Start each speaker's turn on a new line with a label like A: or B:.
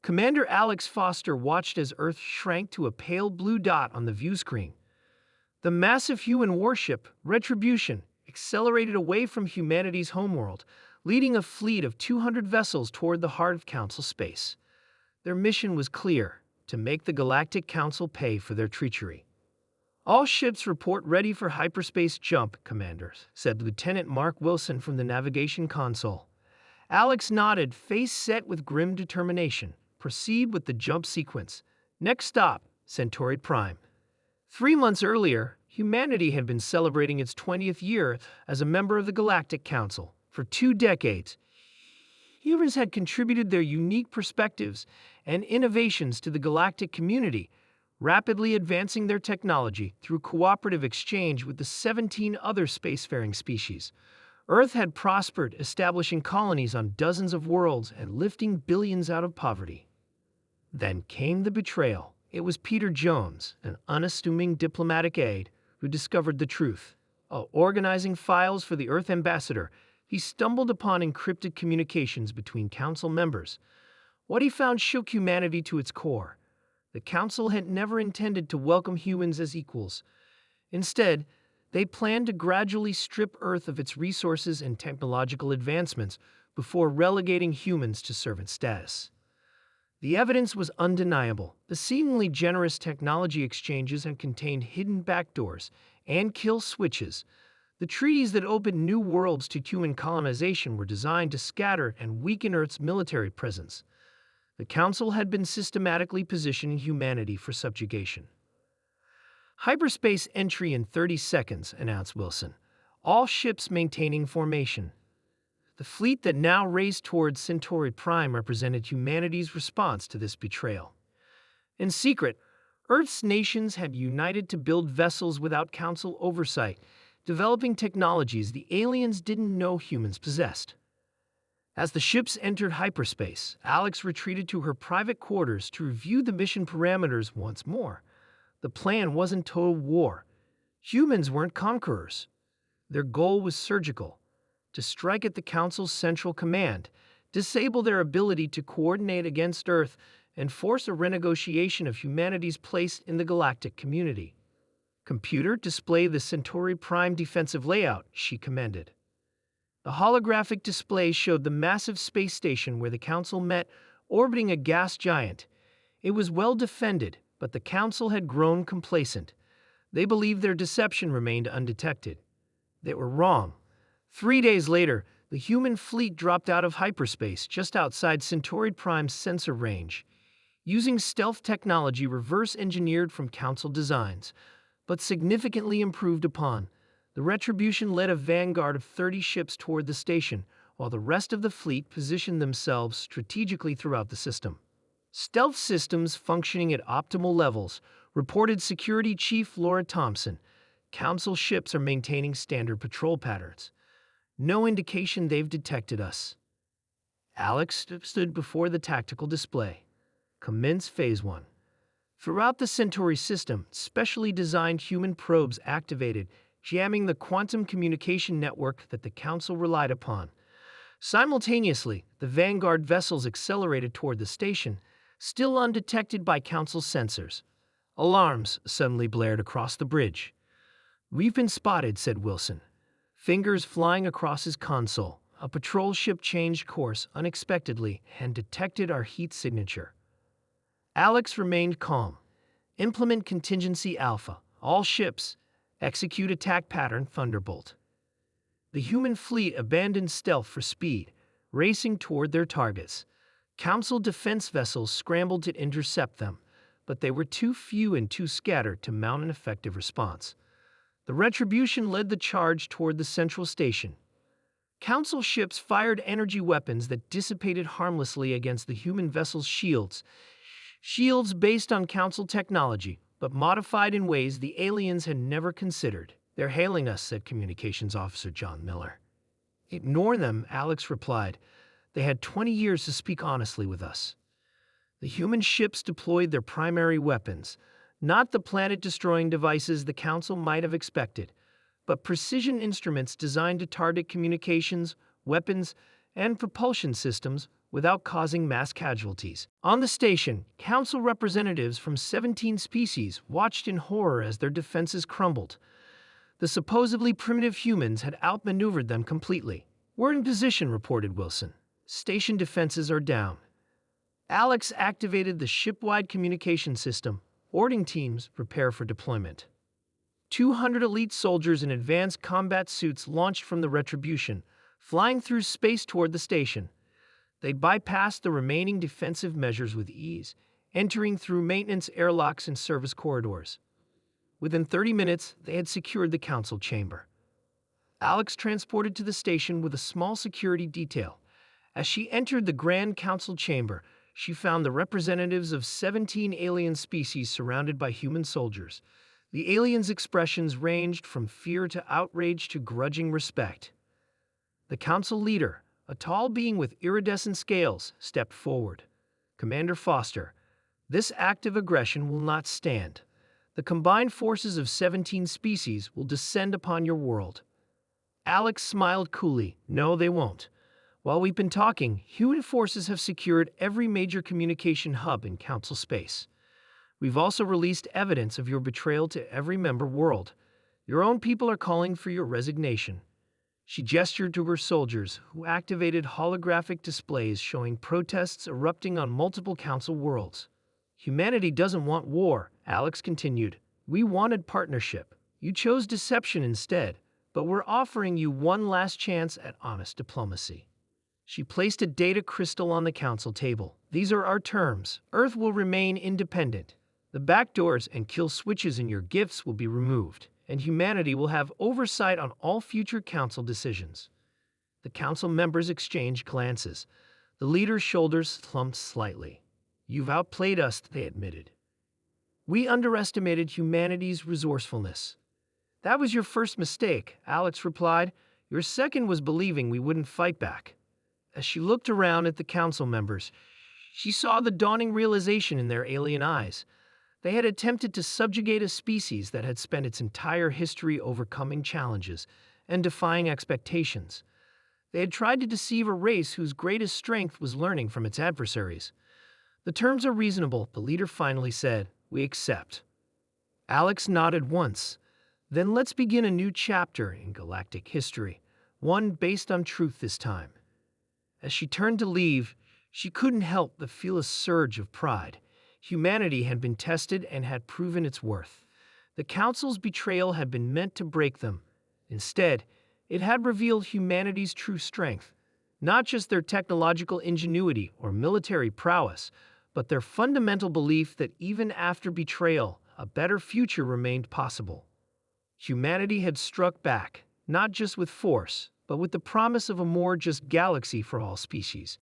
A: Commander Alex Foster watched as Earth shrank to a pale blue dot on the view screen. The massive human warship, Retribution, accelerated away from humanity's homeworld, leading a fleet of 200 vessels toward the heart of Council space. Their mission was clear: to make the Galactic Council pay for their treachery. "All ships report ready for hyperspace jump, commanders," said Lieutenant Mark Wilson from the navigation console. Alex nodded, face set with grim determination. "Proceed with the jump sequence. Next stop, Centauri Prime." 3 months earlier, humanity had been celebrating its 20th year as a member of the Galactic Council. For 2 decades, humans had contributed their unique perspectives and innovations to the galactic community, rapidly advancing their technology through cooperative exchange with the 17 other spacefaring species. Earth had prospered, establishing colonies on dozens of worlds and lifting billions out of poverty. Then came the betrayal. It was Peter Jones, an unassuming diplomatic aide, who discovered the truth. Organizing files for the Earth ambassador, he stumbled upon encrypted communications between Council members. What he found shook humanity to its core. The Council had never intended to welcome humans as equals. Instead, they planned to gradually strip Earth of its resources and technological advancements before relegating humans to servant status. The evidence was undeniable. The seemingly generous technology exchanges had contained hidden backdoors and kill switches. The treaties that opened new worlds to human colonization were designed to scatter and weaken Earth's military presence. The Council had been systematically positioning humanity for subjugation. "Hyperspace entry in 30 seconds, announced Wilson. "All ships maintaining formation." The fleet that now raced towards Centauri Prime represented humanity's response to this betrayal. In secret, Earth's nations had united to build vessels without Council oversight, developing technologies the aliens didn't know humans possessed. As the ships entered hyperspace, Alex retreated to her private quarters to review the mission parameters once more. The plan wasn't total war. Humans weren't conquerors. Their goal was surgical: to strike at the Council's central command, disable their ability to coordinate against Earth, and force a renegotiation of humanity's place in the galactic community. "Computer, display the Centauri Prime defensive layout," she commanded. The holographic display showed the massive space station where the Council met, orbiting a gas giant. It was well defended, but the Council had grown complacent. They believed their deception remained undetected. They were wrong. 3 days later, the human fleet dropped out of hyperspace just outside Centauri Prime's sensor range. Using stealth technology reverse-engineered from Council designs, but significantly improved upon, the Retribution led a vanguard of 30 ships toward the station, while the rest of the fleet positioned themselves strategically throughout the system. "Stealth systems functioning at optimal levels," reported Security Chief Laura Thompson. "Council ships are maintaining standard patrol patterns. No indication they've detected us." Alex stood before the tactical display. "Commence Phase 1. Throughout the Centauri system, specially designed human probes activated, jamming the quantum communication network that the Council relied upon. Simultaneously, the Vanguard vessels accelerated toward the station, still undetected by Council sensors. Alarms suddenly blared across the bridge. "We've been spotted," said Wilson, fingers flying across his console. "A patrol ship changed course unexpectedly and detected our heat signature." Alex remained calm. "Implement contingency Alpha. All ships. Execute attack pattern Thunderbolt." The human fleet abandoned stealth for speed, racing toward their targets. Council defense vessels scrambled to intercept them, but they were too few and too scattered to mount an effective response. The Retribution led the charge toward the central station. Council ships fired energy weapons that dissipated harmlessly against the human vessel's shields. Shields based on Council technology, but modified in ways the aliens had never considered. "They're hailing us," said Communications Officer John Miller. "Ignore them," Alex replied. "They had 20 years to speak honestly with us." The human ships deployed their primary weapons, not the planet-destroying devices the Council might have expected, but precision instruments designed to target communications, weapons, and propulsion systems without causing mass casualties. On the station, council representatives from 17 species watched in horror as their defenses crumbled. The supposedly primitive humans had outmaneuvered them completely. "We're in position," reported Wilson. "Station defenses are down." Alex activated the ship-wide communication system. Orting teams prepare for deployment. 200 elite soldiers in advanced combat suits launched from the Retribution, flying through space toward the station. They bypassed the remaining defensive measures with ease, entering through maintenance airlocks and service corridors. Within 30 minutes, they had secured the council chamber. Alex transported to the station with a small security detail. As she entered the Grand Council chamber, she found the representatives of 17 alien species surrounded by human soldiers. The aliens' expressions ranged from fear to outrage to grudging respect. The council leader, a tall being with iridescent scales, stepped forward. "Commander Foster, this act of aggression will not stand. The combined forces of 17 species will descend upon your world." Alex smiled coolly. "No, they won't. While we've been talking, human forces have secured every major communication hub in Council space. We've also released evidence of your betrayal to every member world. Your own people are calling for your resignation." She gestured to her soldiers, who activated holographic displays showing protests erupting on multiple Council worlds. "Humanity doesn't want war," Alex continued. "We wanted partnership. You chose deception instead, but we're offering you one last chance at honest diplomacy." She placed a data crystal on the council table. "These are our terms. Earth will remain independent. The backdoors and kill switches in your gifts will be removed, and humanity will have oversight on all future council decisions." The council members exchanged glances. The leader's shoulders slumped slightly. "You've outplayed us," they admitted. "We underestimated humanity's resourcefulness." "That was your first mistake," Alex replied. "Your second was believing we wouldn't fight back." As she looked around at the council members, she saw the dawning realization in their alien eyes. They had attempted to subjugate a species that had spent its entire history overcoming challenges and defying expectations. They had tried to deceive a race whose greatest strength was learning from its adversaries. "The terms are reasonable," the leader finally said. "We accept." Alex nodded once. "Then let's begin a new chapter in galactic history, one based on truth this time." As she turned to leave, she couldn't help but feel a surge of pride. Humanity had been tested and had proven its worth. The Council's betrayal had been meant to break them. Instead, it had revealed humanity's true strength, not just their technological ingenuity or military prowess, but their fundamental belief that even after betrayal, a better future remained possible. Humanity had struck back, not just with force, but with the promise of a more just galaxy for all species.